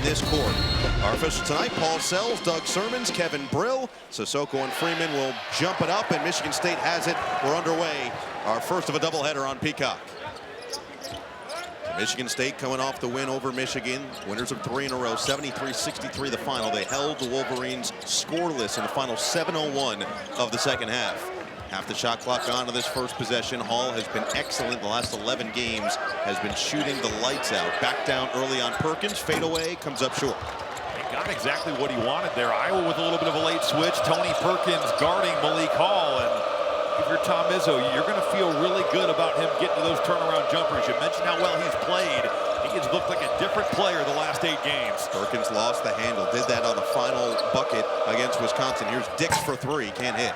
this court. Our officials tonight, Paul Sells, Doug Sermons, Kevin Brill. Sissoko and Freeman will jump it up, and Michigan State has it. We're underway. Our first of a doubleheader on Peacock. Michigan State coming off the win over Michigan. Winners of 3 in a row, 73-63 the final. They held the Wolverines scoreless in the final 7:01 of the second half. Half the shot clock on to this first possession. Hall has been excellent the last 11 games, has been shooting the lights out. Back down early on Perkins, fadeaway, comes up short. He got exactly what he wanted there. Iowa with a little bit of a late switch. Tony Perkins guarding Malik Hall, and if you're Tom Izzo, you're going to feel really good about him getting to those turnaround jumpers. You mentioned how well he's played. He has looked like a different player the last 8 games. Perkins lost the handle, did that on the final bucket against Wisconsin. Here's Dix for 3, can't hit.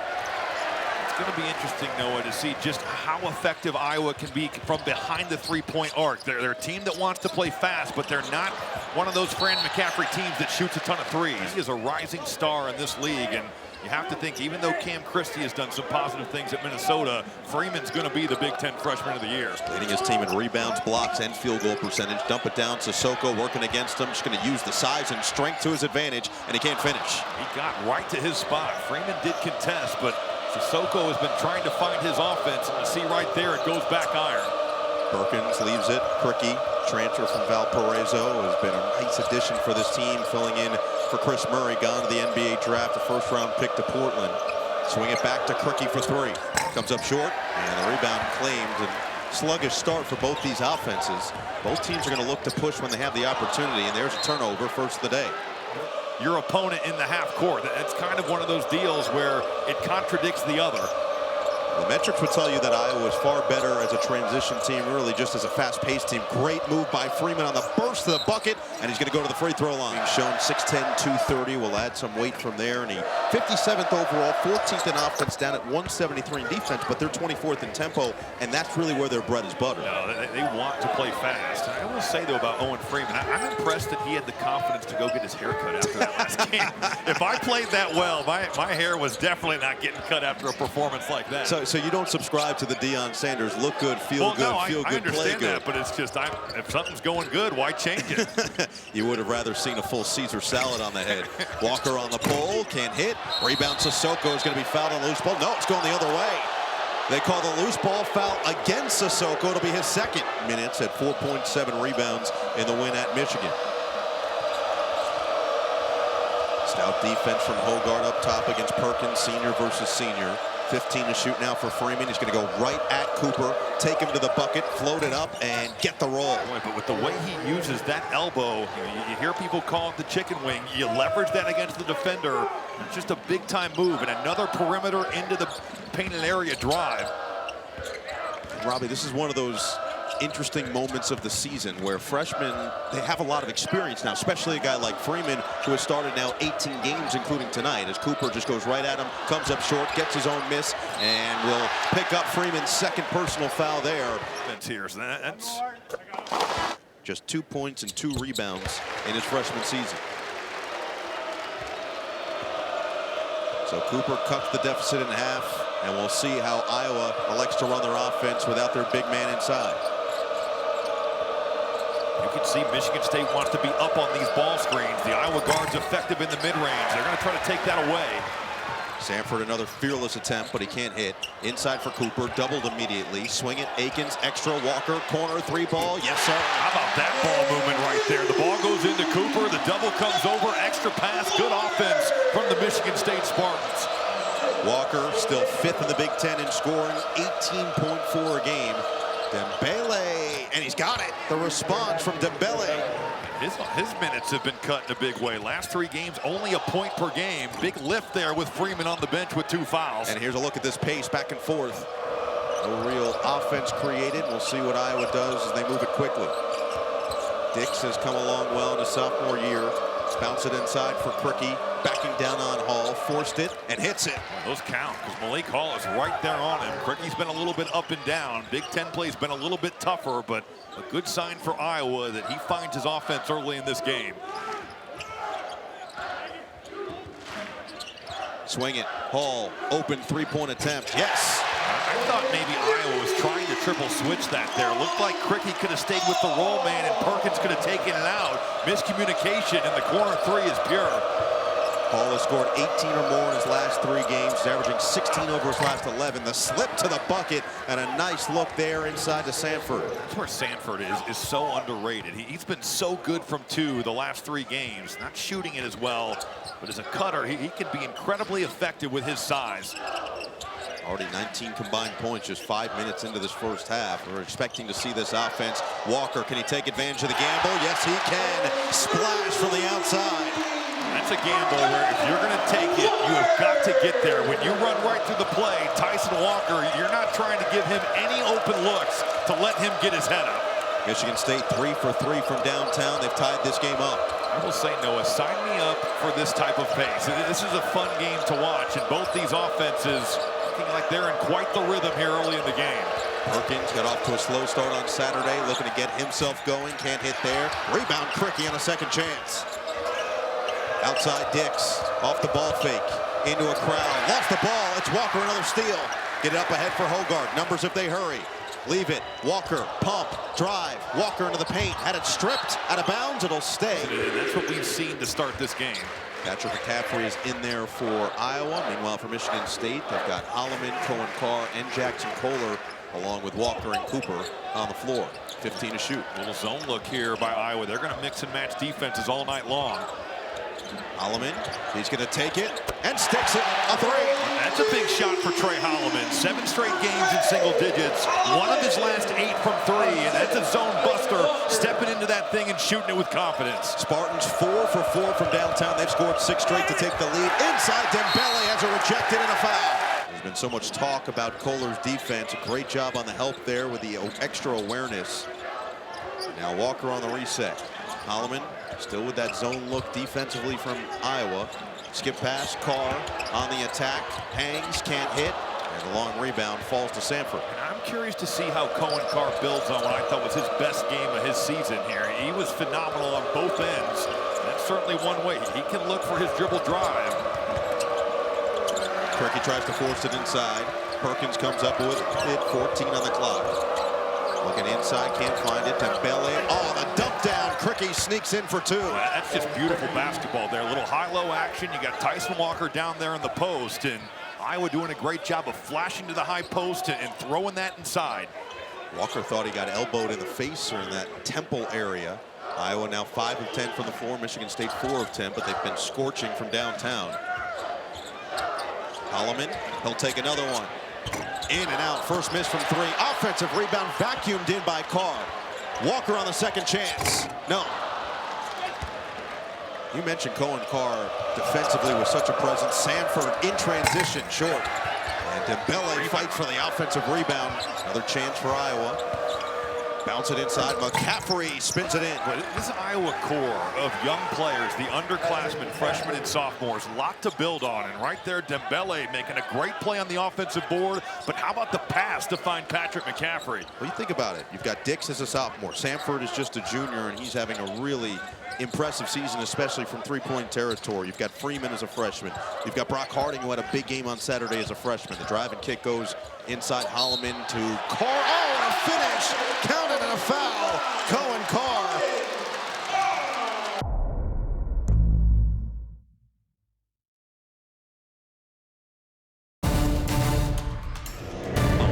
It's going to be interesting, Noah, to see just how effective Iowa can be from behind the three-point arc. They're a team that wants to play fast, but they're not one of those Fran McCaffrey teams that shoots a ton of threes. He is a rising star in this league, and you have to think, even though Cam Christie has done some positive things at Minnesota, Freeman's going to be the Big Ten Freshman of the Year. Leading his team in rebounds, blocks, and field goal percentage. Dump it down. Sissoko working against him. Just going to use the size and strength to his advantage, and he can't finish. He got right to his spot. Freeman did contest, but Sissoko has been trying to find his offense, and you see right there it goes back iron. Perkins leaves it. Krikke, transfer from Valparaiso, has been a nice addition for this team, filling in for Chris Murray, gone to the NBA draft, a first-round pick to Portland. Swing it back to Krikke for 3. Comes up short, and the rebound claimed. And sluggish start for both these offenses. Both teams are going to look to push when they have the opportunity, and there's a turnover, first of the day. Your opponent in the half court. That's kind of one of those deals where it contradicts the other. The metrics would tell you that Iowa is far better as a transition team, really just as a fast-paced team. Great move by Freeman on the burst to the bucket, and he's going to go to the free throw line. He's shown 6'10", 230. Will add some weight from there, and he 57th overall, 14th in offense, down at 173 in defense, but they're 24th in tempo, and that's really where their bread is buttered. No, they want to play fast. I will say, though, about Owen Freeman, I'm impressed that he had the confidence to go get his hair cut after that last game. If I played that well, my hair was definitely not getting cut after a performance like that. So you don't subscribe to the Deion Sanders look good, feel good, feel good, play good. That, but it's just if something's going good, why change it? You would have rather seen a full Caesar salad on the head. Walker on the pole, can't hit. Rebound Sissoko is going to be fouled on the loose ball. No, it's going the other way. They call the loose ball foul against Sissoko. It'll be his 2nd minutes at 4.7 rebounds in the win at Michigan. Stout defense from Hogard up top against Perkins, senior versus senior. 15 to shoot now for Freeman. He's going to go right at Cooper, take him to the bucket, float it up, and get the roll. Boy, but with the way he uses that elbow, you hear people call it the chicken wing. You leverage that against the defender. It's just a big-time move, and another perimeter into the painted area drive. Robbie, this is one of those interesting moments of the season where freshmen, they have a lot of experience now, especially a guy like Freeman, who has started now 18 games, including tonight, as Cooper just goes right at him, comes up short, gets his own miss, and will pick up Freeman's 2nd personal foul there. That's just 2 points and 2 rebounds in his freshman season. So Cooper cuts the deficit in half, and we'll see how Iowa elects to run their offense without their big man inside. You can see Michigan State wants to be up on these ball screens. The Iowa guard's effective in the mid-range. They're going to try to take that away. Sandfort, another fearless attempt, but he can't hit. Inside for Cooper, doubled immediately. Swing it, Akins, extra, Walker, corner, 3-ball. Yes, sir. How about that ball movement right there? The ball goes into Cooper. The double comes over. Extra pass. Good offense from the Michigan State Spartans. Walker still 5th in the Big Ten in scoring, 18.4 a game. Dembele, and he's got it. The response from Dembele. His minutes have been cut in a big way. Last 3 games, only a point per game. Big lift there with Freeman on the bench with 2 fouls. And here's a look at this pace back and forth. No real offense created. We'll see what Iowa does as they move it quickly. Dix has come along well in his sophomore year. Bounce it inside for Krikke, backing down on Hall, forced it and hits it. Those count because Malik Hall is right there on him. Krikke's been a little bit up and down. Big Ten play's been a little bit tougher, but a good sign for Iowa that he finds his offense early in this game. Swing it, Hall, open 3-point attempt, yes. I thought maybe Iowa was trying to triple switch that there. Looked like Krikke could have stayed with the roll man and Perkins could have taken it out. Miscommunication, and the corner three is pure. Hall has scored 18 or more in his last 3 games. He's averaging 16 over his last 11. The slip to the bucket, and a nice look there inside to Sandfort. That's where Sandfort is so underrated. He's been so good from 2 the last 3 games. Not shooting it as well, but as a cutter, he can be incredibly effective with his size. Already 19 combined points just 5 minutes into this first half. We're expecting to see this offense. Walker, can he take advantage of the gamble? Yes, he can. Splash from the outside. That's a gamble where if you're going to take it, you have got to get there. When you run right through the play, Tyson Walker, you're not trying to give him any open looks to let him get his head up. Michigan State 3 for 3 from downtown. They've tied this game up. I will say, Noah, sign me up for this type of pace. This is a fun game to watch, and both these offenses looking like they're in quite the rhythm here early in the game. Perkins got off to a slow start on Saturday, looking to get himself going. Can't hit there. Rebound Krikke on a second chance. Outside Dix, off the ball fake, into a crowd. Lost the ball, it's Walker, another steal. Get it up ahead for Hogard, numbers if they hurry. Leave it, Walker, pump, drive. Walker into the paint, had it stripped, out of bounds, it'll stay. That's what we've seen to start this game. Patrick McCaffrey is in there for Iowa. Meanwhile, for Michigan State, they've got Holloman, Cohen Carr, and Jackson Kohler, along with Walker and Cooper on the floor. 15 to shoot. A little zone look here by Iowa. They're going to mix and match defenses all night long. Holloman, he's going to take it and sticks it, a 3. That's a big shot for Trey Holloman. 7 straight games in single digits. 1 of his last 8 from 3, and that's a zone buster, stepping into that thing and shooting it with confidence. Spartans 4 for 4 from downtown. They've scored 6 straight to take the lead. Inside, Dembele has a rejected and a foul. There's been so much talk about Kohler's defense. A great job on the help there with the extra awareness. Now Walker on the reset. Holloman still with that zone look defensively from Iowa. Skip pass, Carr on the attack, hangs, can't hit, and the long rebound falls to Sandfort. And I'm curious to see how Cohen Carr builds on what I thought was his best game of his season here. He was phenomenal on both ends. That's certainly one way. He can look for his dribble drive. Krikke tries to force it inside. Perkins comes up with it, 14 on the clock. Looking inside, can't find it. Dembele, oh, the dump down. Krikke sneaks in for 2. Well, that's just beautiful basketball there. A little high-low action. You got Tyson Walker down there in the post, and Iowa doing a great job of flashing to the high post and throwing that inside. Walker thought he got elbowed in the face or in that temple area. Iowa now 5 of 10 from the floor. Michigan State 4 of 10, but they've been scorching from downtown. Holloman, he'll take another one. In and out, first miss from 3. Offensive rebound vacuumed in by Carr. Walker on the second chance. No. You mentioned Cohen Carr defensively with such a presence. Sandfort in transition, short. And Dembele fights for the offensive rebound. Another chance for Iowa. Bounce it inside. McCaffrey spins it in. But this Iowa core of young players, the underclassmen, freshmen and sophomores, a lot to build on. And right there, Dembele making a great play on the offensive board. But how about the pass to find Patrick McCaffrey? Well, you think about it. You've got Dix as a sophomore. Sandfort is just a junior, and he's having a really impressive season, especially from three-point territory. You've got Freeman as a freshman. You've got Brock Harding, who had a big game on Saturday as a freshman. The drive and kick goes inside Holloman to Carr. Oh, and a finish! Counted and a foul. Cohen Carr.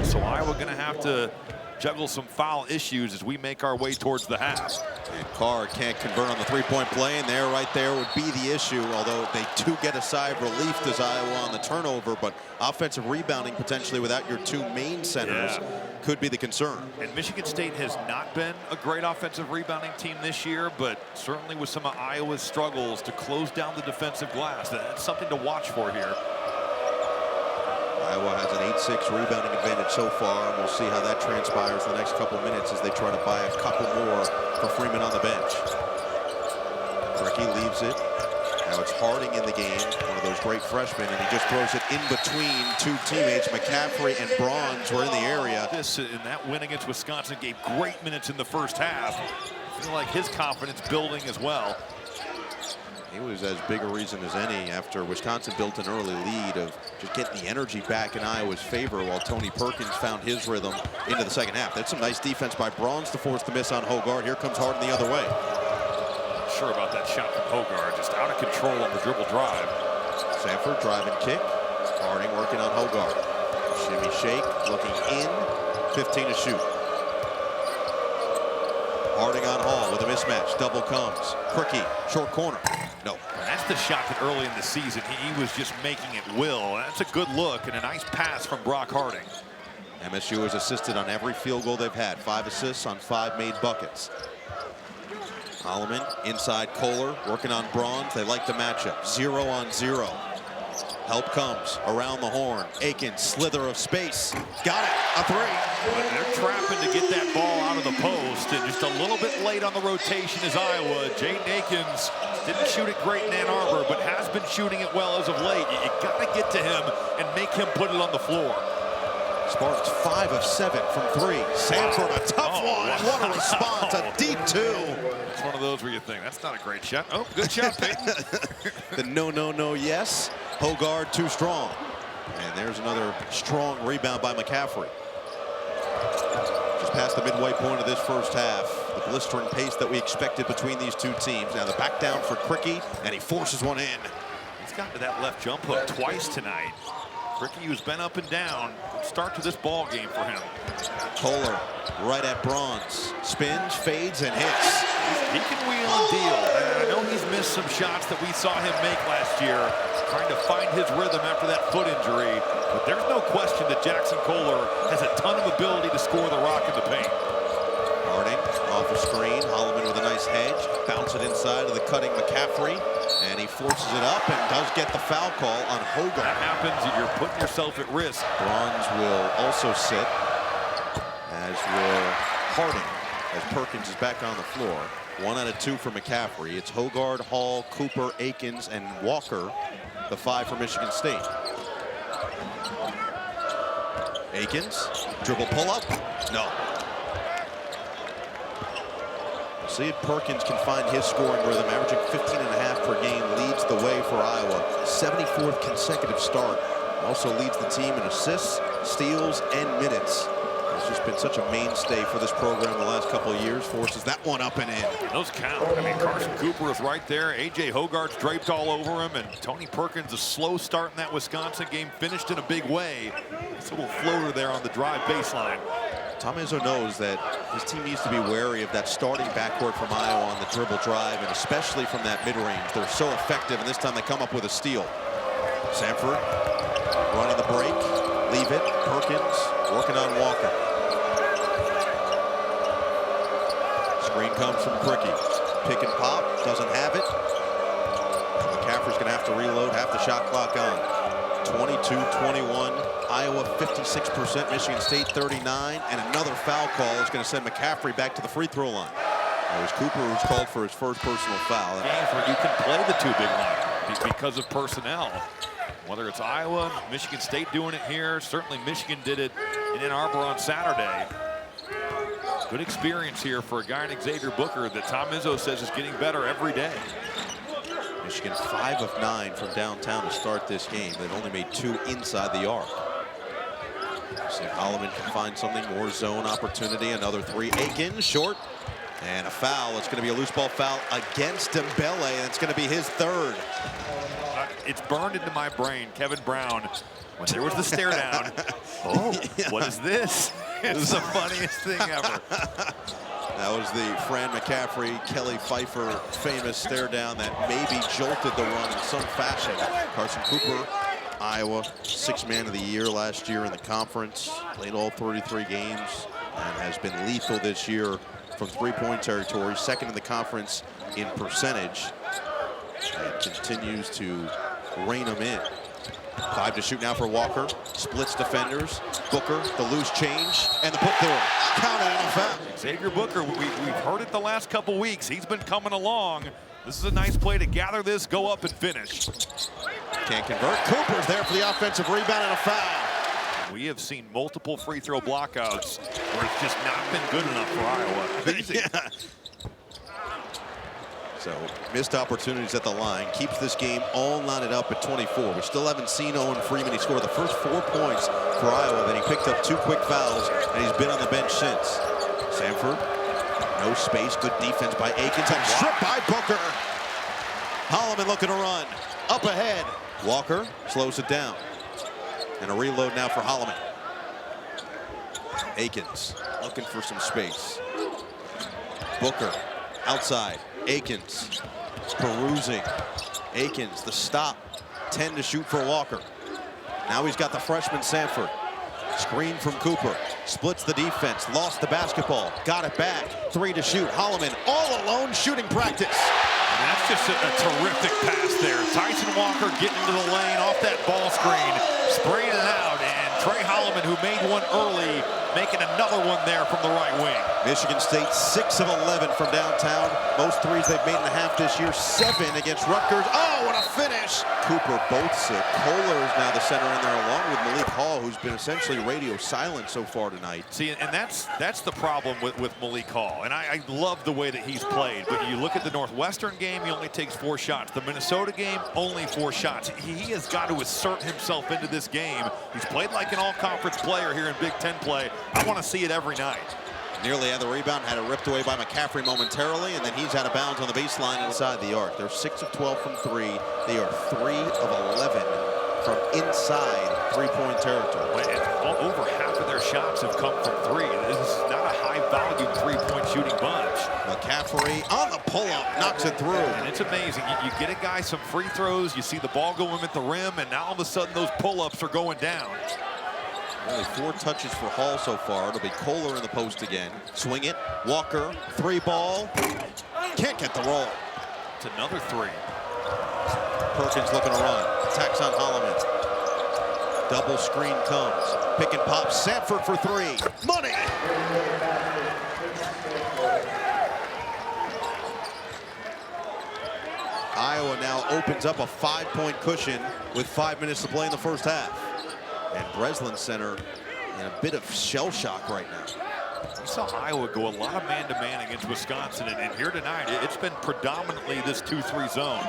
So Iowa going to have to juggle some foul issues as we make our way towards the half. And Carr can't convert on the three-point play, and there, right there, would be the issue, although they do get a sigh of relief, does Iowa, on the turnover, but offensive rebounding potentially without your 2 main centers could be the concern. And Michigan State has not been a great offensive rebounding team this year, but certainly with some of Iowa's struggles to close down the defensive glass, that's something to watch for here. Iowa has an 8-6 rebounding advantage so far, and we'll see how that transpires the next couple minutes as they try to buy a couple more for Freeman on the bench. Krikke leaves it. Now it's Harding in the game, one of those great freshmen, and he just throws it in between 2 teammates. McCaffrey and Bronze were in the area. This in that win against Wisconsin gave great minutes in the first half. I feel like his confidence building as well. He was as big a reason as any after Wisconsin built an early lead of just getting the energy back in Iowa's favor while Tony Perkins found his rhythm into the second half. That's some nice defense by Bronze to force the miss on Hogard. Here comes Harden the other way. Not sure about that shot from Hogard, just out of control on the dribble drive. Sandfort driving kick. Harding working on Hogard. Shimmy shake, looking in, 15 to shoot. Harding on Hall with a mismatch, double comes. Krikke, short corner, no. That's the shot that early in the season he was just making it will. That's a good look and a nice pass from Brock Harding. MSU has assisted on every field goal they've had. 5 assists on 5 made buckets. Holloman inside Kohler, working on Bronze. They like the matchup, 0 on 0. Help comes around the horn. Aikens, slither of space. Got it, a 3. But they're trapping to get that ball out of the post, and just a little bit late on the rotation is Iowa. Jaden Aikens didn't shoot it great in Ann Arbor, but has been shooting it well as of late. You got to get to him and make him put it on the floor. Spartans 5 of 7 from 3. Sandfort, a tough one. Wow. What a response, a deep 2. It's one of those where you think, that's not a great shot. Oh, good shot, Payton. The no, yes. Hogard too strong. And there's another strong rebound by McCaffrey. Just past the midway point of this first half. The blistering pace that we expected between these two teams. Now the back down for Krikke, and he forces one in. He's gotten to that left jump hook twice tonight. Krikke, who's been up and down, good start to this ball game for him. Kohler right at Bronze. Spins, fades, and hits. He can wheel and deal. And I know he's missed some shots that we saw him make last year, trying to find his rhythm after that foot injury. But there's no question that Jackson Kohler has a ton of ability to score the rock in the paint. Harding off a screen. Holloman with a nice hedge. Bounce it inside to the cutting McCaffrey. And he forces it up and does get the foul call on Hogard. That happens, you're putting yourself at risk. Bronze will also sit, as will Harding, as Perkins is back on the floor. 1 out of 2 for McCaffrey. It's Hogard, Hall, Cooper, Aikens, and Walker, the 5 for Michigan State. Aikens, dribble pull-up, no. See if Perkins can find his scoring rhythm, averaging 15.5 per game, leads the way for Iowa. 74th consecutive start. Also leads the team in assists, steals, and minutes. It's just been such a mainstay for this program the last couple of years. Forces that one up and in. Those count. I mean, Carson Cooper is right there. A.J. Hogard's draped all over him, and Tony Perkins, a slow start in that Wisconsin game, finished in a big way. It's a little floater there on the drive baseline. Tom Izzo knows that his team needs to be wary of that starting backcourt from Iowa on the dribble drive, and especially from that mid-range. They're so effective, and this time they come up with a steal. Sandfort running the break, leave it. Perkins working on Walker. Screen comes from Krikke. Pick and pop, doesn't have it. McCaffrey's gonna have to reload, half the shot clock on. 22-21, Iowa 56%, Michigan State 39, and another foul call is going to send McCaffrey back to the free throw line. It was Cooper who's called for his first personal foul. Games where you can play the 2 big line because of personnel. Whether it's Iowa, Michigan State doing it here, certainly Michigan did it in Ann Arbor on Saturday. Good experience here for a guy named Xavier Booker that Tom Izzo says is getting better every day. Michigan 5 of 9 from downtown to start this game. They've only made 2 inside the arc. See if Holloman can find something, more zone opportunity. Another 3. Aikens short, and a foul. It's going to be a loose ball foul against Dembele, and it's going to be his 3rd. It's burned into my brain, Kevin Brown, when there was the stare down. Oh, what is this? It's the funniest thing ever. That was the Fran McCaffrey, Kelly Pfeiffer famous stare down that maybe jolted the run in some fashion. Carson Cooper, Iowa, 6th man of the year last year in the conference, played all 33 games, and has been lethal this year from 3-point territory, 2nd in the conference in percentage, and continues to rein them in. 5 to shoot now for Walker. Splits defenders. Booker, the loose change, and the put through. Counted and a foul. Xavier Booker, we've heard it the last couple weeks. He's been coming along. This is a nice play to gather this, go up and finish. Can't convert. Cooper's there for the offensive rebound and a foul. We have seen multiple free throw blockouts where it's just not been good enough for Iowa. Yeah. So missed opportunities at the line, keeps this game all knotted up at 24. We still haven't seen Owen Freeman. He scored the first 4 points for Iowa, then he picked up 2 quick fouls, and he's been on the bench since. Sandfort, no space, good defense by Akins, and stripped by Booker. Holloman looking to run, up ahead. Walker slows it down. And a reload now for Holloman. Akins looking for some space. Booker outside. Akins perusing. Akins the stop. 10 to shoot for Walker. Now he's got the freshman Sandfort. Screen from Cooper. Splits the defense. Lost the basketball. Got it back. 3 to shoot. Holloman all alone shooting practice. And that's just a terrific pass there. Tyson Walker getting into the lane off that ball screen, spraying it out, and Trey Holloman, who made one early, making another one there from the right wing. Michigan State 6 of 11 from downtown. Most threes they've made in the half this year. 7 against Rutgers. Oh, what a finish! Cooper both sit. Kohler is now the center in there, along with Malik Hall, who's been essentially radio silent so far tonight. See, and that's the problem with Malik Hall. And I love the way that he's played. But you look at the Northwestern game, he only takes 4 shots. The Minnesota game, only 4 shots. He has got to assert himself into this game. He's played like an all-conference player here in Big Ten play. I want to see it every night. Nearly had the rebound, had it ripped away by McCaffrey momentarily, and then he's out of bounds on the baseline inside the arc. They're 6 of 12 from 3. They are 3 of 11 from inside three-point territory. And over half of their shots have come from 3. This is not a high-volume three-point shooting bunch. McCaffrey on the pull-up, knocks it through. And it's amazing. You get a guy some free throws, you see the ball go in at the rim, and now all of a sudden those pull-ups are going down. Only 4 touches for Hall so far. It'll be Kohler in the post again. Swing it. Walker. 3 ball. Can't get the roll. It's another 3. Perkins looking to run. Attacks on Holloman. Double screen comes. Pick and pop. Sandfort for 3. Money! Iowa now opens up a 5-point cushion with 5 minutes to play in the first half. And Breslin Center in a bit of shell shock right now. We saw Iowa go a lot of man-to-man against Wisconsin, and here tonight, it's been predominantly this 2-3 zone.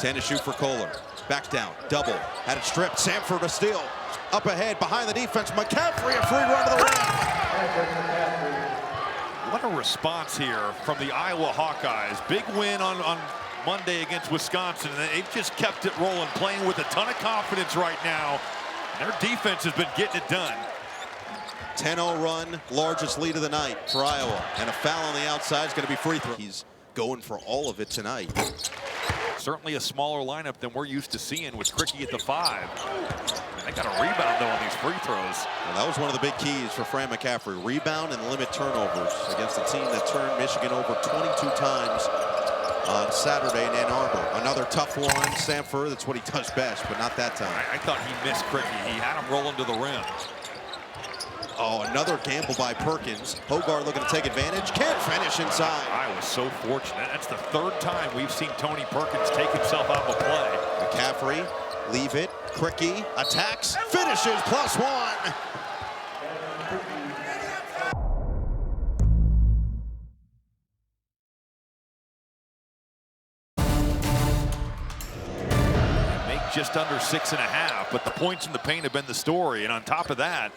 10 to shoot for Kohler. Back down, double, had it stripped. Sandfort a steal. Up ahead, behind the defense. McCaffrey, a free run to the rim. What a response here from the Iowa Hawkeyes. Big win on Monday against Wisconsin, and they've just kept it rolling, playing with a ton of confidence right now. Their defense has been getting it done. 10-0 run, largest lead of the night for Iowa. And a foul on the outside is going to be free throw. He's going for all of it tonight. Certainly a smaller lineup than we're used to seeing with Krikke at the 5. And they got a rebound, though, on these free throws. Well, that was one of the big keys for Fran McCaffrey. Rebound and limit turnovers against a team that turned Michigan over 22 times on Saturday in Ann Arbor. Another tough one. Sandfort, that's what he does best, but not that time. I thought he missed Krikke. He had him rolling to the rim. Oh, another gamble by Perkins. Hogarth looking to take advantage. Can't finish inside. I was so fortunate. That's the 3rd time we've seen Tony Perkins take himself out of a play. McCaffrey, leave it. Krikke attacks, finishes, +1. Just under 6.5, but the points in the paint have been the story. And on top of that,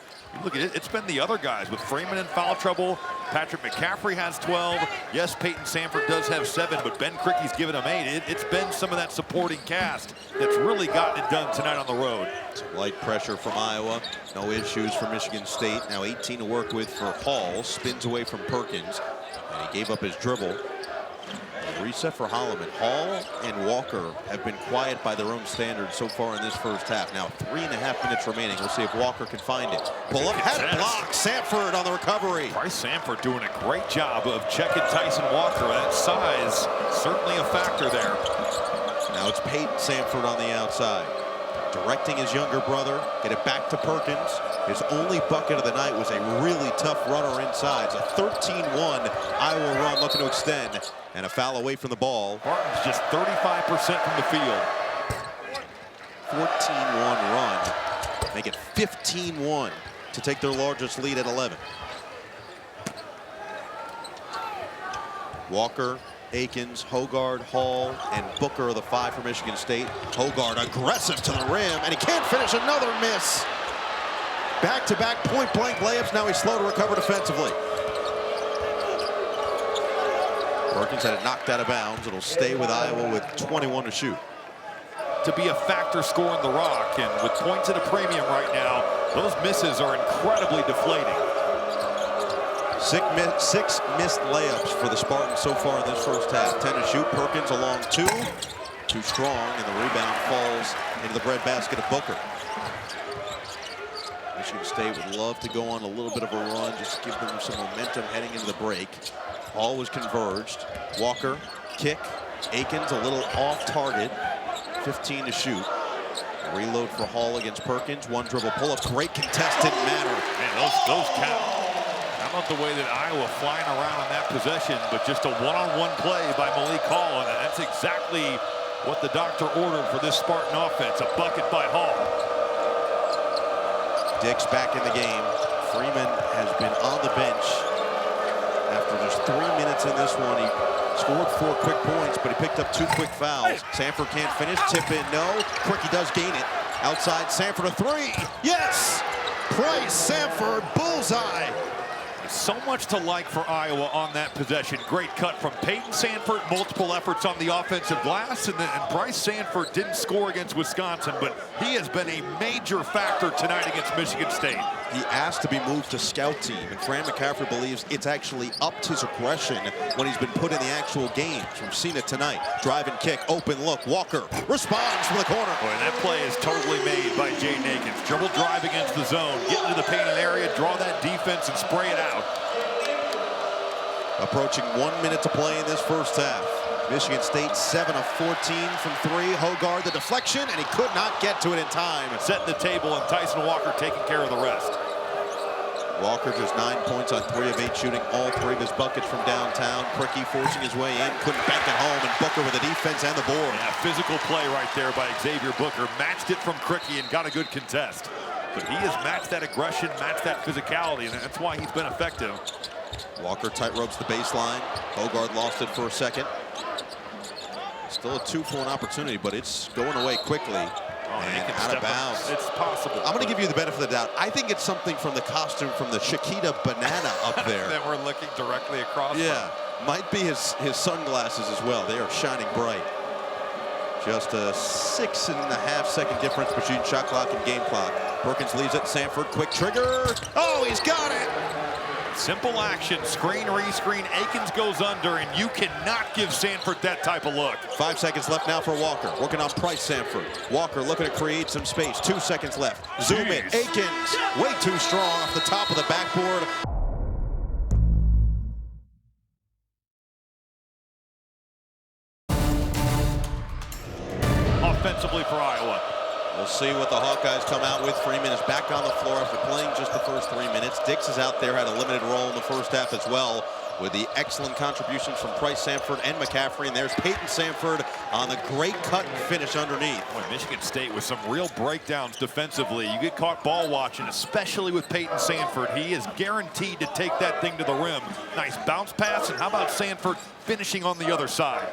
look at it, it's been the other guys with Freeman in foul trouble. Patrick McCaffrey has 12. Yes, Payton Sandfort does have 7, but Ben Krikke's given him 8. It's been some of that supporting cast that's really gotten it done tonight on the road. Some light pressure from Iowa. No issues for Michigan State. Now 18 to work with for Hall. Spins away from Perkins, and he gave up his dribble. Reset for Holloman. Hall and Walker have been quiet by their own standards so far in this first half. Now 3.5 minutes remaining. We'll see if Walker can find it. Pull up, head block. Sandfort on the recovery. Bryce Sandfort doing a great job of checking Tyson Walker. That size, certainly a factor there. Now it's Payton Sandfort on the outside, directing his younger brother. Get it back to Perkins. His only bucket of the night was a really tough runner inside. It's a 13-1 Iowa run looking to extend. And a foul away from the ball. Spartans just 35% from the field. 14-1 run. Make it 15-1 to take their largest lead at 11. Walker Akins, Hogard, Hall, and Booker are the 5 for Michigan State. Hogard aggressive to the rim, and he can't finish. Another miss. Back-to-back point-blank layups. Now he's slow to recover defensively. Perkins had it knocked out of bounds. It'll stay with Iowa with 21 to shoot. To be a factor scoring the rock, and with points at a premium right now, those misses are incredibly deflating. 6 missed layups for the Spartans so far in this first half. 10 to shoot. Perkins along 2. Too strong, and the rebound falls into the breadbasket of Booker. Michigan State would love to go on a little bit of a run, just give them some momentum heading into the break. All was converged. Walker, kick. Akins a little off target. 15 to shoot. Reload for Hall against Perkins. One dribble pull-up. Great contest. Didn't matter. Man, those count. How about the way that Iowa flying around on that possession, but just a one-on-one play by Malik Hall, and that's exactly what the doctor ordered for this Spartan offense. A bucket by Hall. Dick's back in the game. Freeman has been on the bench. After just 3 minutes in this one, he scored 4 quick points, but he picked up 2 quick fouls. Sandfort can't finish. Tip in, no. Krikke does gain it. Outside, Sandfort a 3. Yes! Payton Sandfort, bullseye. So much to like for Iowa on that possession. Great cut from Payton Sandfort, multiple efforts on the offensive glass, and Payton Sandfort didn't score against Wisconsin, but he has been a major factor tonight against Michigan State. He asked to be moved to scout team, and Fran McCaffrey believes it's actually upped his aggression when he's been put in the actual games. We've seen it tonight. Drive and kick, open look, Walker responds from the corner. Boy, that play is totally made by Jaden Akins. Dribble drive against the zone, get into the painted area, draw that defense, and spray it out. Approaching 1 minute to play in this first half. Michigan State 7 of 14 from 3. Hogard the deflection, and he could not get to it in time. Setting the table, and Tyson Walker taking care of the rest. Walker just 9 points on 3 of 8, shooting all 3 of his buckets from downtown. Krikke forcing his way in, couldn't bank it home, and Booker with the defense and the board. Yeah, physical play right there by Xavier Booker. Matched it from Krikke and got a good contest. But he has matched that aggression, matched that physicality, and that's why he's been effective. Walker tight ropes the baseline. Hogard lost it for a second. Still a 2-for-1 opportunity, but it's going away quickly. And out of bounds. It's possible. I'm going to give you the benefit of the doubt. I think it's something from the costume from the Chiquita banana up there. That we're looking directly across. Yeah, might be his sunglasses as well. They are shining bright. Just a 6.5 second difference between shot clock and game clock. Perkins leaves it. Sandfort, quick trigger. Oh, he's got it. Simple action, screen, rescreen. Akins goes under, and you cannot give Sandfort that type of look. 5 seconds left now for Walker. Working on Payton Sandfort. Walker looking to create some space. 2 seconds left. Zoom in. Akins, way too strong off the top of the backboard. Offensively for Iowa. We'll see what the Hawkeyes come out with. Freeman is back on the floor after playing just the first 3 minutes. Dix is out there, had a limited role in the first half as well, with the excellent contributions from Payton Sandfort and McCaffrey. And there's Payton Sandfort on the great cut and finish underneath. Boy, Michigan State with some real breakdowns defensively. You get caught ball watching, especially with Payton Sandfort. He is guaranteed to take that thing to the rim. Nice bounce pass, and how about Sandfort finishing on the other side?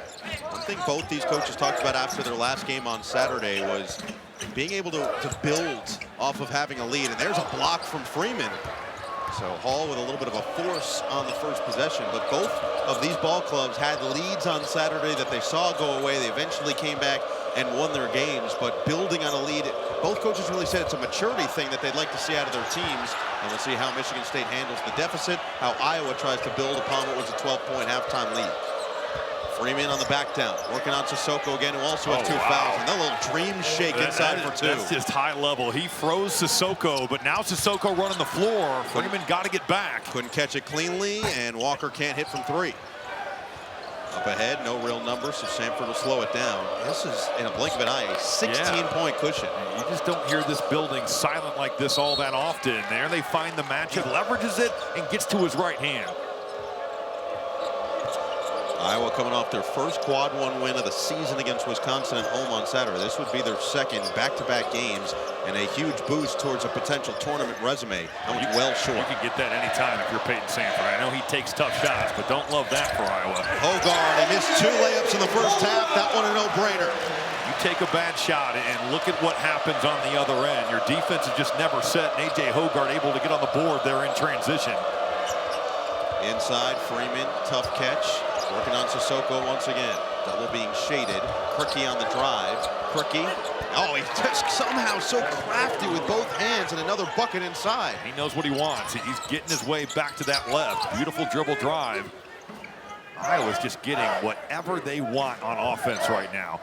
One thing both these coaches talked about after their last game on Saturday was being able to build off of having a lead. And there's a block from Freeman. So Hall with a little bit of a force on the first possession. But both of these ball clubs had leads on Saturday that they saw go away. They eventually came back and won their games. But building on a lead, both coaches really said it's a maturity thing that they'd like to see out of their teams. And we'll see how Michigan State handles the deficit, how Iowa tries to build upon what was a 12-point halftime lead. Freeman on the back down, working on Sissoko again, who also has 2 fouls. And a little dream shake inside for 2. That's just high level. He froze Sissoko, but now Sissoko running the floor. Freeman got to get back. Couldn't catch it cleanly, and Walker can't hit from 3. Up ahead, no real number, so Sandfort will slow it down. This is, in a blink of an eye, a 16-point cushion. You just don't hear this building silent like this all that often. There they find the matchup, leverages it, and gets to his right hand. Iowa coming off their first quad one win of the season against Wisconsin at home on Saturday. This would be their second back-to-back games and a huge boost towards a potential tournament resume. That was well short. You can get that anytime if you're Payton Sandfort. I know he takes tough shots, but don't love that for Iowa. Hogard, he missed 2 layups in the first half. That one a no-brainer. You take a bad shot and look at what happens on the other end. Your defense is just never set, and A.J. Hogard able to get on the board there in transition. Inside, Freeman, tough catch. Working on Sissoko once again. Double being shaded. Krikke on the drive. Krikke. Oh, he's just somehow so crafty with both hands, and another bucket inside. He knows what he wants. He's getting his way back to that left. Beautiful dribble drive. Iowa's just getting whatever they want on offense right now.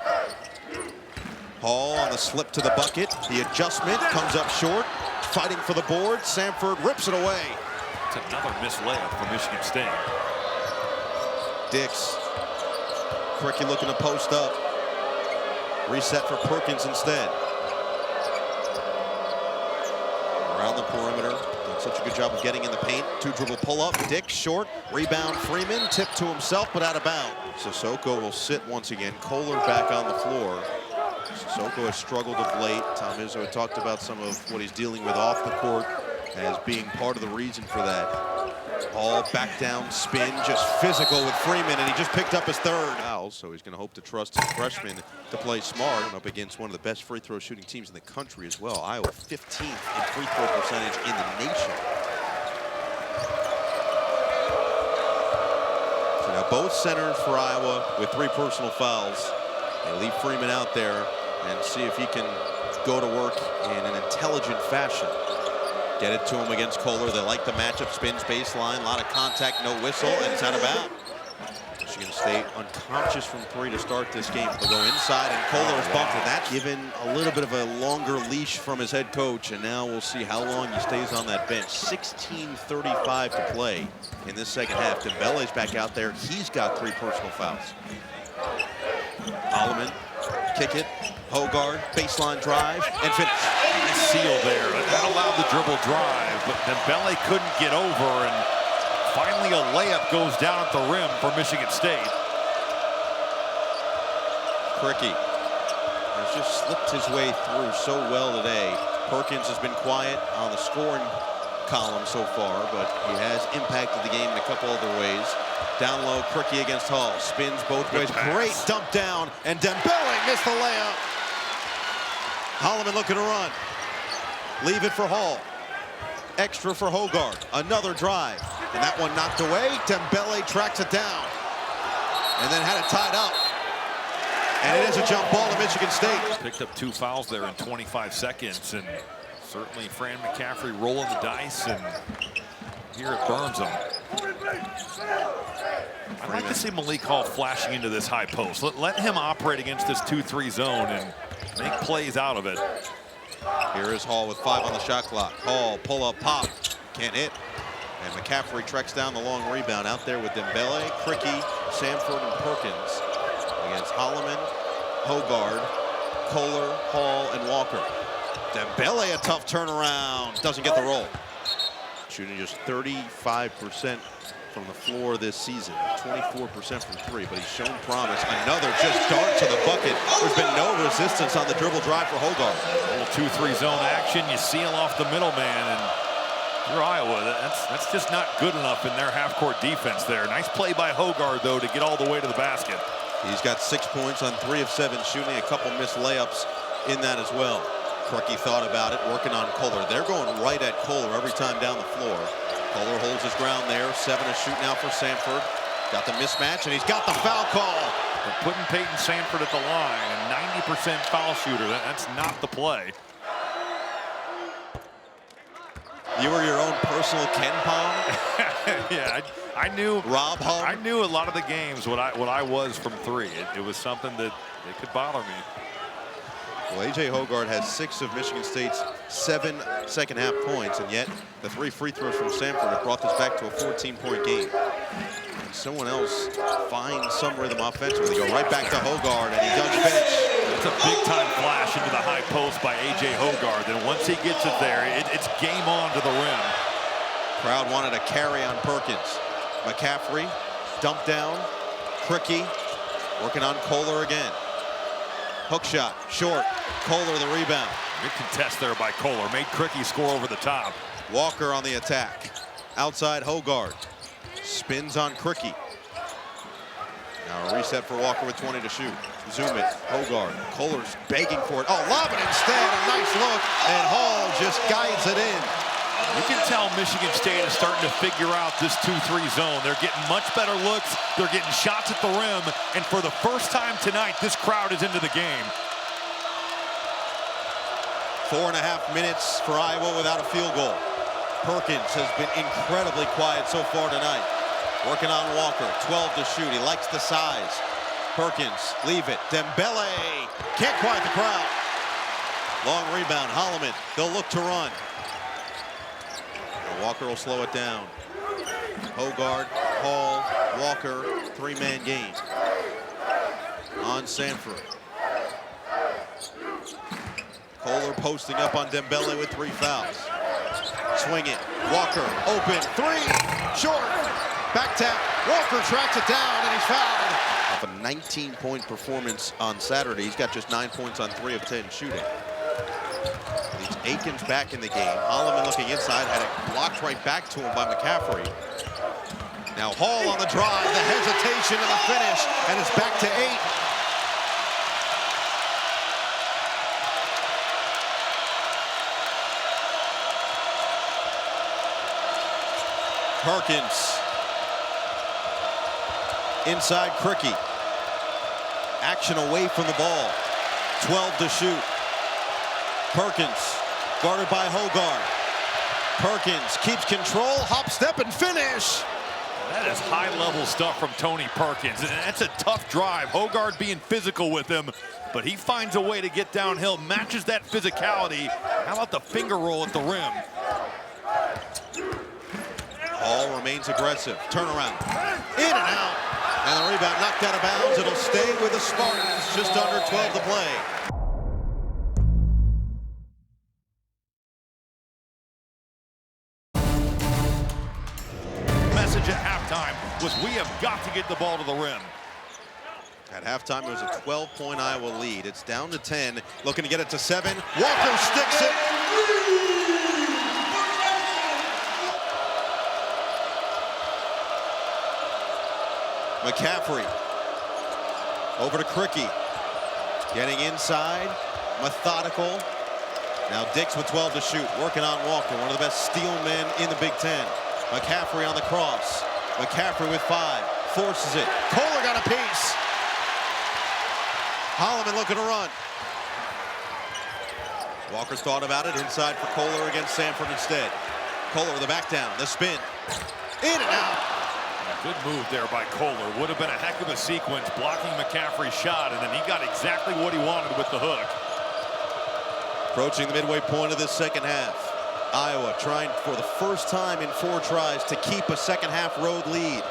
Hall on the slip to the bucket. The adjustment comes up short. Fighting for the board. Sandfort rips it away. It's another missed layup for Michigan State. Dix. Krikke looking to post up. Reset for Perkins instead. Around the perimeter. Done such a good job of getting in the paint. 2-dribble pull-up. Dix short. Rebound Freeman. Tip to himself, but out of bounds. Sissoko will sit once again. Kohler back on the floor. Sissoko has struggled of late. Tom Izzo had talked about some of what he's dealing with off the court as being part of the reason for that. All back down spin, just physical with Freeman, and he just picked up his third. So he's going to hope to trust his freshman to play smart, and up against one of the best free throw shooting teams in the country as well. Iowa 15th in free throw percentage in the nation. So now both centers for Iowa with 3 personal fouls. They leave Freeman out there and see if he can go to work in an intelligent fashion. Get it to him against Kohler. They like the matchup. Spins baseline. A lot of contact. No whistle. And it's out of bounds. Michigan State unconscious from 3 to start this game. They'll go inside, and Kohler is bumped. And that's given a little bit of a longer leash from his head coach. And now we'll see how long he stays on that bench. 16:35 to play in this second half. Dembele's back out there. He's got 3 personal fouls. Holloman, kick it. Hogard, baseline drive, and finish. Nice seal there. That allowed the dribble drive, but Dembele couldn't get over, and finally a layup goes down at the rim for Michigan State. Krikke has just slipped his way through so well today. Perkins has been quiet on the scoring column so far, but he has impacted the game in a couple other ways. Down low, Krikke against Hall. Spins both ways. Great dump down, and Dembele missed the layup. Holloman looking to run. Leave it for Hall. Extra for Hogard. Another drive. And that one knocked away. Dembele tracks it down. And then had it tied up. And it is a jump ball to Michigan State. Picked up 2 fouls there in 25 seconds. And certainly Fran McCaffrey rolling the dice. And here it burns him. I'd like to see Malik Hall flashing into this high post. Let him operate against this 2-3 zone and make plays out of it. Here is Hall with 5 on the shot clock. Hall, pull up, pop. Can't hit. And McCaffrey tracks down the long rebound out there with Dembele, Krikke, Sandfort, and Perkins against Holloman, Hogard, Kohler, Hall, and Walker. Dembele, a tough turnaround. Doesn't get the roll. Shooting just 35% from the floor this season, 24% from 3, but he's shown promise. Another just dart to the bucket. There's been no resistance on the dribble drive for Hogard. A little 2-3 zone action. You seal off the middleman, and you're Iowa. That's just not good enough in their half-court defense there. Nice play by Hogard, though, to get all the way to the basket. He's got 6 points on 3 of 7 shooting, a couple missed layups in that as well. Krikke thought about it, working on Kohler. They're going right at Kohler every time down the floor. Kohler holds his ground there. 7 to shoot now for Sandfort. Got the mismatch, and he's got the foul call. They're putting Payton Sandfort at the line, a 90% foul shooter. That's not the play. You were your own personal Ken Pom? Yeah, I knew. Rob Hall? I knew a lot of the games what I was from 3. It was something that it could bother me. Well, A.J. Hogard has 6 of Michigan State's 7 second-half points, and yet the 3 free throws from Sandfort have brought this back to a 14-point game. And someone else finds some rhythm offensively. They go right back to Hogard, and he does finish. It's a big-time flash into the high post by A.J. Hogard. Then once he gets it there, it's game on to the rim. Crowd wanted a carry on Perkins. McCaffrey, dump down, Krikke working on Kohler again. Hook shot, short. Kohler the rebound. Good contest there by Kohler. Made Krikke score over the top. Walker on the attack. Outside Hogard. Spins on Krikke. Now a reset for Walker with 20 to shoot. Zoom it. Hogard. Kohler's begging for it. Oh, lob it instead. A nice look. And Hall just guides it in. You can tell Michigan State is starting to figure out this 2-3 zone. They're getting much better looks. They're getting shots at the rim. And for the first time tonight, this crowd is into the game. 4.5 minutes for Iowa without a field goal. Perkins has been incredibly quiet so far tonight. Working on Walker, 12 to shoot. He likes the size. Perkins, leave it. Dembele can't quiet the crowd. Long rebound, Holloman. They'll look to run. Walker will slow it down. Hogard, Hall, Walker, three-man game. On Sandfort. Kohler posting up on Dembele with 3 fouls. Swing it. Walker, open, 3, short. Back tap. Walker tracks it down, and he's fouled. Off a 19-point performance on Saturday. He's got just 9 points on 3 of 10 shooting. Leaves Akins back in the game. Holloman looking inside, had it blocked right back to him by McCaffrey. Now Hall on the drive, the hesitation and the finish, and it's back to 8. Perkins. Inside Krikke. Action away from the ball. 12 to shoot. Perkins, guarded by Hogard. Perkins keeps control, hop, step, and finish. That is high-level stuff from Tony Perkins. And that's a tough drive. Hogard being physical with him, but he finds a way to get downhill, matches that physicality. How about the finger roll at the rim? Hall remains aggressive. Turnaround. In and out. And the rebound knocked out of bounds. It'll stay with the Spartans. Just under 12 to play. Message at halftime was we have got to get the ball to the rim. At halftime, it was a 12-point Iowa lead. It's down to 10. Looking to get it to 7. Walker sticks it. McCaffrey over to Krikke, getting inside, methodical. Now Dix with 12 to shoot, working on Walker, one of the best steal men in the Big Ten. McCaffrey on the cross. McCaffrey with 5, forces it. Kohler got a piece. Holloman looking to run. Walker's thought about it, inside for Kohler against Sandfort instead. Kohler with the back down, the spin, in and out. Good move there by Kohler. Would have been a heck of a sequence, blocking McCaffrey's shot, and then he got exactly what he wanted with the hook. Approaching the midway point of this second half. Iowa trying for the first time in 4 tries to keep a second half road lead.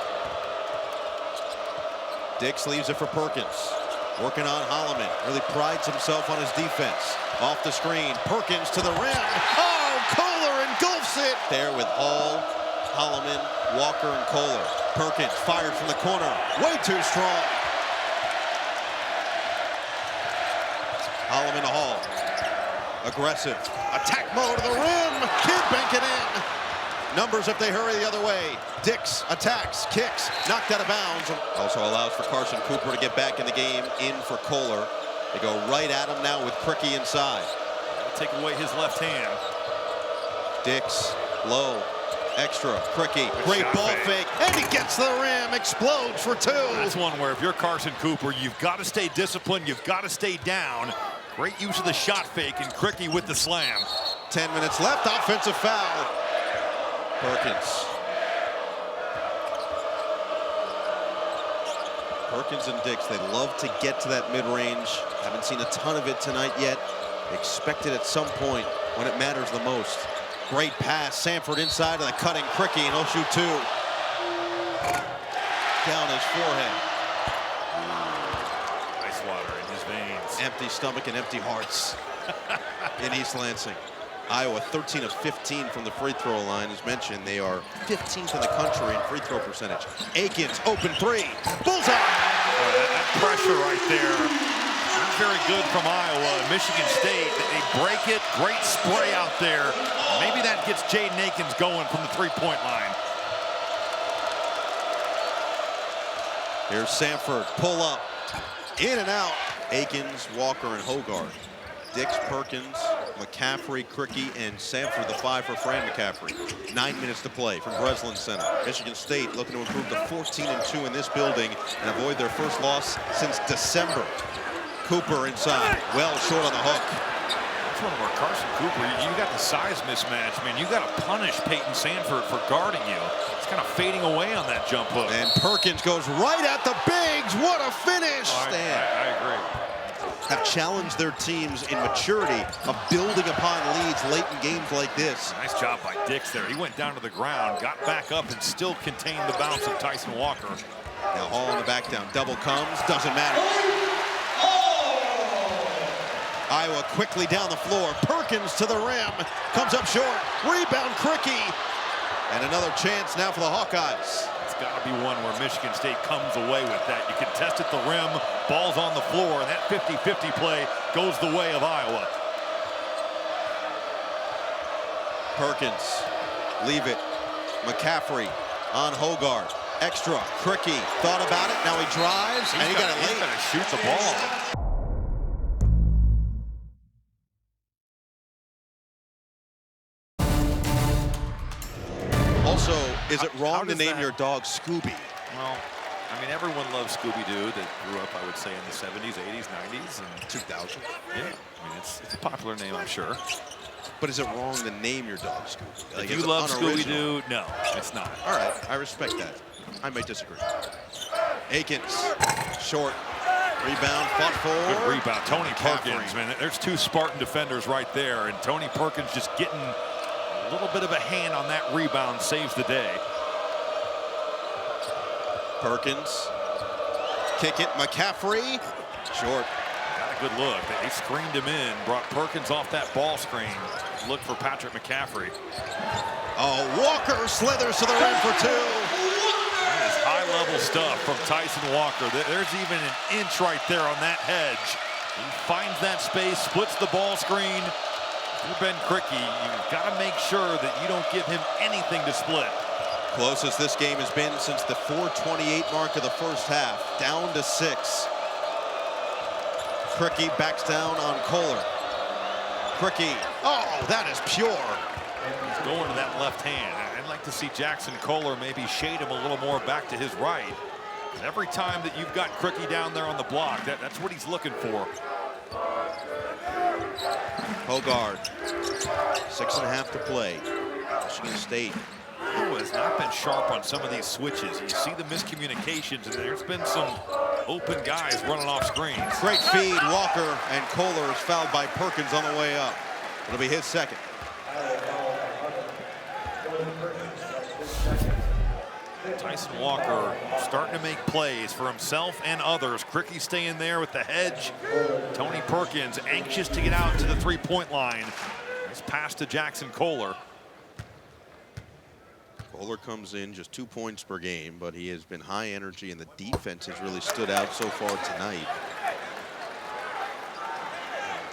Dix leaves it for Perkins. Working on Holloman. Really prides himself on his defense. Off the screen. Perkins to the rim. Oh, Kohler engulfs it. There with Hall, Holloman, Walker, and Kohler. Perkins fired from the corner. Way too strong. Holloman to Hall. Aggressive. Attack mode to the rim. Kid bank it in. Numbers if they hurry the other way. Dix attacks, kicks, knocked out of bounds. Also allows for Carson Cooper to get back in the game, in for Kohler. They go right at him now with Krikke inside. Take away his left hand. Dix, low, extra, Krikke, great ball fake, and he gets the rim, explodes for 2. That's one where if you're Carson Cooper, you've got to stay disciplined, you've got to stay down. Great use of the shot fake, and Krikke with the slam. 10 minutes left, offensive foul. Perkins. Perkins and Dix, they love to get to that mid-range. Haven't seen a ton of it tonight yet. Expect it at some point when it matters the most. Great pass, Sandfort inside of the cutting Krikke, and he'll shoot 2. Down his forehead. Ice water in his veins. Empty stomach and empty hearts in East Lansing. Iowa 13 of 15 from the free throw line. As mentioned, they are 15th in the country in free throw percentage. Akins, open three, bullseye! That pressure right there, not very good from Iowa. Michigan State, they break it, great spray out there. Maybe that gets Jaden Akins going from the three-point line. Here's Sandfort, pull up, in and out. Akins, Walker, and Hogard. Dix, Perkins, McCaffrey, Krikke, and Sandfort, the 5 for Fran McCaffrey. 9 minutes to play from Breslin Center. Michigan State looking to improve to 14-2 in this building and avoid their first loss since December. Cooper inside, well short on the hook. That's one of our Carson Cooper. You got the size mismatch, man. You got to punish Payton Sandfort for guarding you. It's kind of fading away on that jump hook. And Perkins goes right at the bigs. What a finish! I agree. Have challenged their teams in maturity of building upon leads late in games like this. Nice job by Dix there. He went down to the ground, got back up, and still contained the bounce of Tyson Walker. Now Hall on the back down. Double comes, doesn't matter. Iowa quickly down the floor. Perkins to the rim, comes up short. Rebound, Krikke. And another chance now for the Hawkeyes. It's got to be one where Michigan State comes away with that. You can test at the rim, ball's on the floor, and that 50-50 play goes the way of Iowa. Perkins, leave it. McCaffrey on Hogard. Extra, Krikke thought about it, now he drives, and he got it late. He's got to shoot the ball. Also, is it wrong to name your dog Scooby? Well, I mean, everyone loves Scooby-Doo that grew up, I would say, in the 70s, 80s, 90s, and 2000. Yeah, I mean, it's a popular name, I'm sure. But is it wrong to name your dog Scooby? Like, if you love Scooby-Doo, no, it's not. All right, I respect that. I may disagree. Akins, short, rebound, fought for. Good rebound, Tony Perkins, man. There's two Spartan defenders right there, and Tony Perkins just getting a little bit of a hand on that rebound, saves the day. Perkins, kick it, McCaffrey, short. Got a good look. They screened him in, brought Perkins off that ball screen. Look for Patrick McCaffrey. Oh, Walker slithers to the rim for two. That is high-level stuff from Tyson Walker. There's even an inch right there on that hedge. He finds that space, splits the ball screen. If you're Ben Krikke, you've got to make sure that you don't give him anything to split. Closest this game has been since the 4:28 mark of the first half. Down to 6. Krikke backs down on Kohler. Krikke, oh, that is pure. He's going to that left hand. I'd like to see Jackson Kohler maybe shade him a little more back to his right. And every time that you've got Krikke down there on the block, that's what he's looking for. Hogard, 6.5 to play. Michigan State. Iowa has not been sharp on some of these switches. You see the miscommunications, and there's been some open guys running off screens. Great feed, Walker, and Kohler is fouled by Perkins on the way up. It'll be his second. Tyson Walker starting to make plays for himself and others. Krikke staying there with the hedge. Tony Perkins anxious to get out to the three-point line. Nice pass to Jackson Kohler. Kohler comes in just 2 points per game, but he has been high energy, and the defense has really stood out so far tonight.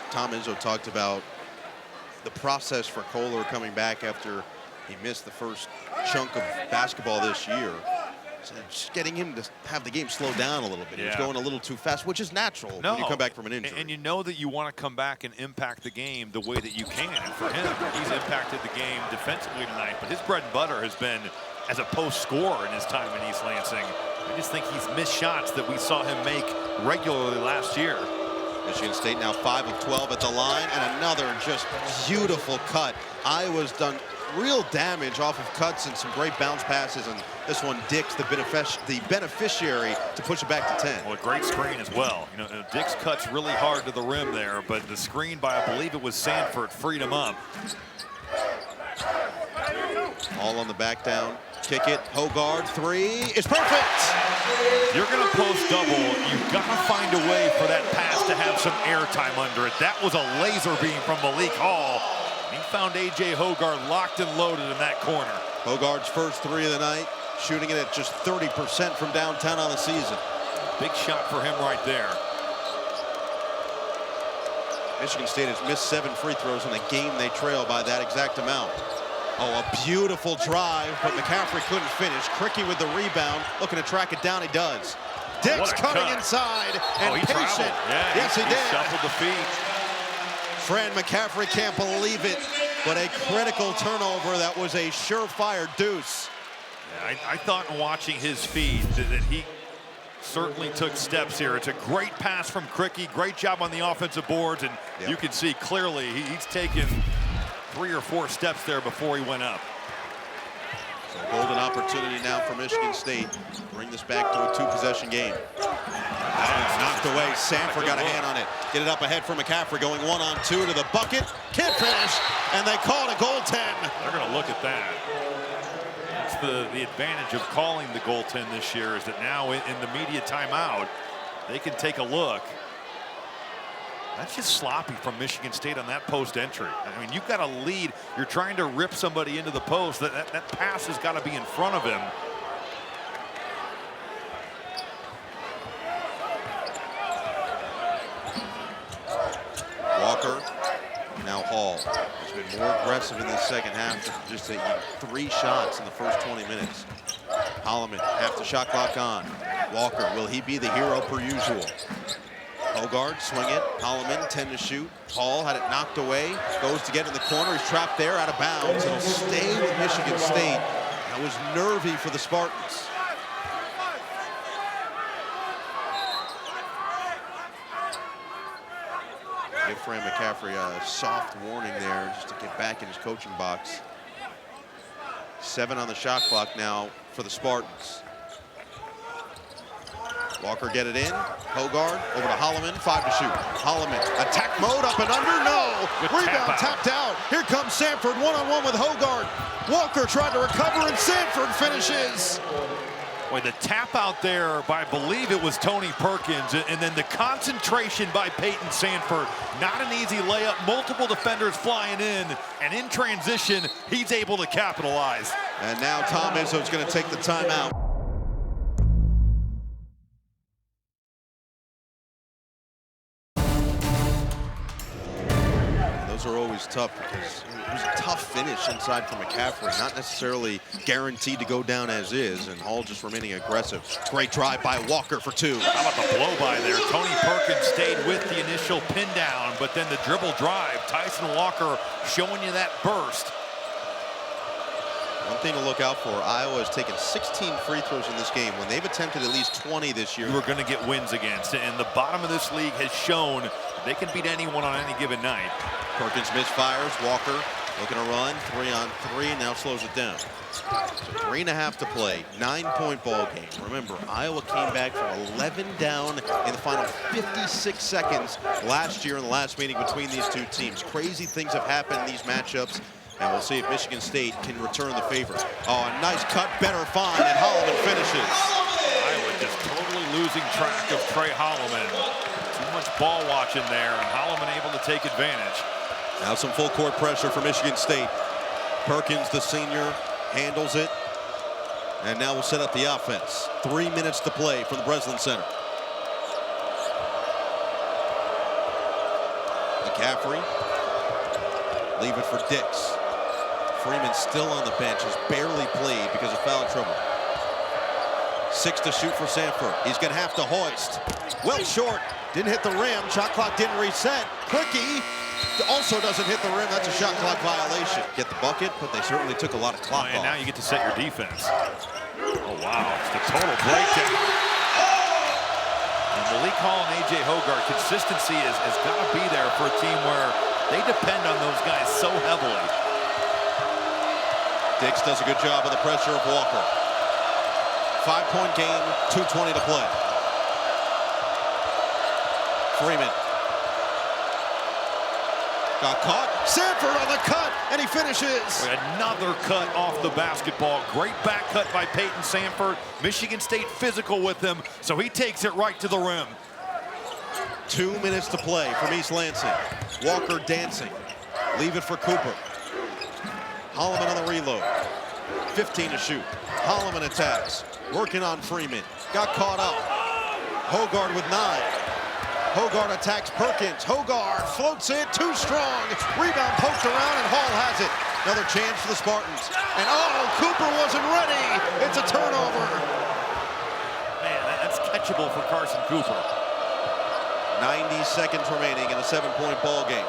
Tom Izzo talked about the process for Kohler coming back after he missed the first chunk of basketball this year. So just getting him to have the game slow down a little bit. He was going a little too fast, which is natural when you come back from an injury. And you know that you want to come back and impact the game the way that you can. And for him, he's impacted the game defensively tonight, but his bread and butter has been as a post scorer in his time in East Lansing. I just think he's missed shots that we saw him make regularly last year. Michigan State now 5 of 12 at the line, and another just beautiful cut. Iowa's done real damage off of cuts and some great bounce passes, and this one Dix the beneficiary to push it back to 10. Well, a great screen as well. You know, Dix cuts really hard to the rim there, but the screen by, I believe it was Sandfort, freed him up. All on the back down. Kick it. Hogard, 3 is perfect. You're going to post double. You've got to find a way for that pass to have some airtime under it. That was a laser beam from Malik Hall. He found A.J. Hoggard locked and loaded in that corner. Hoggard's first three of the night, shooting it at just 30% from downtown on the season. Big shot for him right there. Michigan State has missed 7 free throws in a game they trail by that exact amount. Oh, a beautiful drive, but McCaffrey couldn't finish. Krikke with the rebound, looking to track it down. He does. Dix cutting inside, and he patient. traveled. Yeah, yes, he did. Shuffled the feet. Fran McCaffrey can't believe it, but a critical turnover that was a surefire deuce. Yeah, I thought in watching his feed that he certainly took steps here. It's a great pass from Krikke, great job on the offensive boards, and you can see clearly he's taken 3 or 4 steps there before he went up. So golden opportunity now for Michigan State. Bring this back to a 2-possession game. Knocked away. Sandfort got a hand on it. Get it up ahead for McCaffrey, going 1-on-2 to the bucket. Can't finish, and they call it a goaltend. They're going to look at that. That's the advantage of calling the goaltend this year, is that now in the media timeout, they can take a look. That's just sloppy from Michigan State on that post entry. I mean, you've got a lead. You're trying to rip somebody into the post. That pass has got to be in front of him. Walker, now Hall, has been more aggressive in the second half. Just taking 3 shots in the first 20 minutes. Holloman, half the shot clock on. Walker, will he be the hero per usual? Hoggard, swing it. Holloman, 10 to shoot. Hall had it knocked away. Goes to get in the corner. He's trapped there, out of bounds. It'll stay with Michigan State. That was nervy for the Spartans. Give Fran McCaffrey a soft warning there just to get back in his coaching box. 7 on the shot clock now for the Spartans. Walker get it in. Hoggard over to Holloman. 5 to shoot. Holloman, attack mode, up and under. No. Good Rebound tapped out. Here comes Sandfort, 1-on-1 with Hoggard. Walker tried to recover, and Sandfort finishes. Boy, the tap out there by, I believe it was Tony Perkins, and then the concentration by Payton Sandfort. Not an easy layup. Multiple defenders flying in, and in transition, he's able to capitalize. And now Tom Izzo's going to take the timeout. Are always tough because it was a tough finish inside for McCaffrey, not necessarily guaranteed to go down as is, and Hall just remaining aggressive. Great drive by Walker for 2. How about the blow by there? Tony Perkins stayed with the initial pin down, but then the dribble drive. Tyson Walker showing you that burst. One thing to look out for, Iowa has taken 16 free throws in this game when they've attempted at least 20 this year. We're going to get wins against, and the bottom of this league has shown they can beat anyone on any given night. Perkins misfires. Walker looking to run. 3-on-3, now slows it down. So 3.5 to play. 9-point ball game. Remember, Iowa came back from 11 down in the final 56 seconds last year in the last meeting between these two teams. Crazy things have happened in these matchups, and we'll see if Michigan State can return the favor. Oh, a nice cut, better find, and Holloman finishes. Iowa just totally losing track of Trey Holloman. Too much ball watching there, and Holloman able to take advantage. Now some full court pressure for Michigan State. Perkins, the senior, handles it. And now we'll set up the offense. 3 minutes to play from the Breslin Center. McCaffrey. Leave it for Dix. Freeman still on the bench, has barely played because of foul trouble. 6 to shoot for Sandfort. He's going to have to hoist. Well short. Didn't hit the rim. Shot clock didn't reset. Krikke also doesn't hit the rim. That's a shot clock violation. Get the bucket, but they certainly took a lot of clock off. And now you get to set your defense. Oh, wow. It's the total breakdown. And Malik Hall and A.J. Hoggard, consistency has got to be there for a team where they depend on those guys so heavily. Dix does a good job of the pressure of Walker. 5-point game, 2:20 to play. Freeman. Got caught. Sandfort on the cut, and he finishes. Another cut off the basketball. Great back cut by Payton Sandfort. Michigan State physical with him, so he takes it right to the rim. 2 minutes to play from East Lansing. Walker dancing. Leave it for Cooper. Holloman on the reload. 15 to shoot. Holloman attacks. Working on Freeman. Got caught up. Hogard with 9. Hogard attacks Perkins. Hogard floats it. Too strong. Rebound poked around, and Hall has it. Another chance for the Spartans. And oh, Cooper wasn't ready. It's a turnover. Man, that's catchable for Carson Cooper. 90 seconds remaining in a 7-point ball game.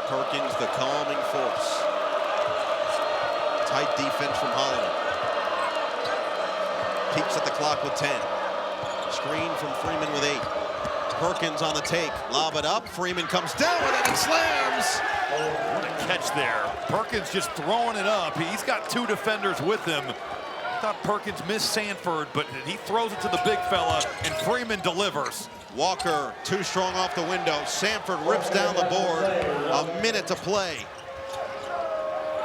Perkins, the calming force. Tight defense from Holloman. Peeks at the clock with 10. Screen from Freeman with 8. Perkins on the take. Lob it up. Freeman comes down with it and slams. What a catch there. Perkins just throwing it up. He's got 2 defenders with him. I thought Perkins missed Sandfort, but he throws it to the big fella, and Freeman delivers. Walker, too strong off the window. Sandfort rips down the board. A minute to play.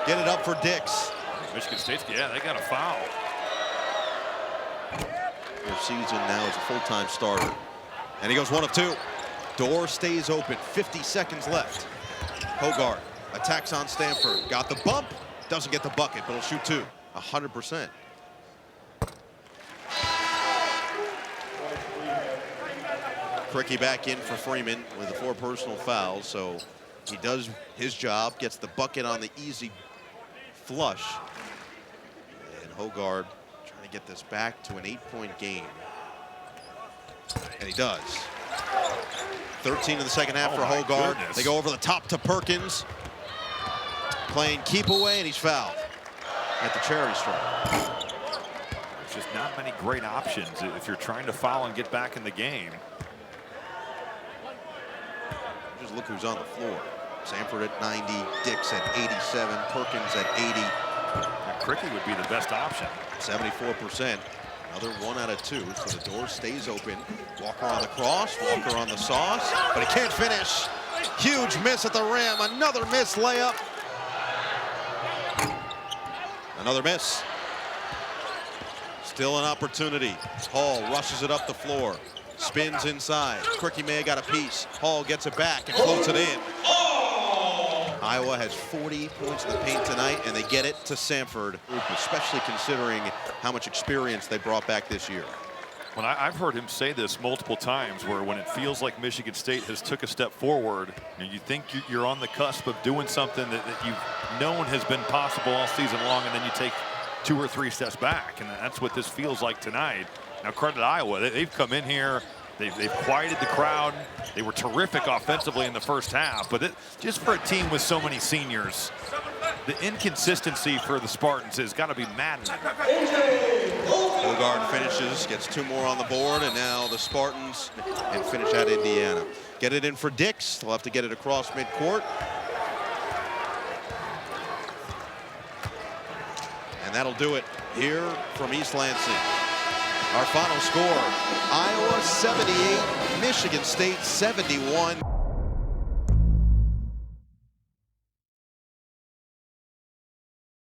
Get it up for Dix. Michigan State's, yeah, they got a foul. Their season now is a full-time starter. And he goes 1 of 2. Door stays open. 50 seconds left. Hogard attacks on Sandfort. Got the bump. Doesn't get the bucket, but he'll shoot 2. 100%. Krikke back in for Freeman with the 4 personal fouls, so he does his job, gets the bucket on the easy flush. And Hogard trying to get this back to an 8-point game. And he does. 13 in the second half for Hogard. Goodness. They go over the top to Perkins. Playing keep away, and he's fouled at the charity stripe. There's just not many great options if you're trying to foul and get back in the game. Just look who's on the floor. Sandfort at 90, Dix at 87, Perkins at 80. Now, Krikke would be the best option. 74%. Another 1 out of 2, so the door stays open. Walker on the cross, Walker on the sauce, but he can't finish. Huge miss at the rim, another missed layup. Another miss. Still an opportunity. Hall rushes it up the floor. Spins inside. Krikke may have got a piece. Hall gets it back and floats it in. Iowa has 40 points in the paint tonight, and they get it to Sandfort, especially considering how much experience they brought back this year. Well, I've heard him say this multiple times, where when it feels like Michigan State has took a step forward, and you think you're on the cusp of doing something that you've known has been possible all season long, and then you take 2 or 3 steps back, and that's what this feels like tonight. Now, credit to Iowa. They've come in here. They've quieted the crowd. They were terrific offensively in the first half, but just for a team with so many seniors, the inconsistency for the Spartans has got to be maddening. Hogard finishes, gets 2 more on the board, and now the Spartans and finish at Indiana. Get it in for Dix. They'll have to get it across midcourt. And that'll do it here from East Lansing. Our final score, Iowa 78, Michigan State 71.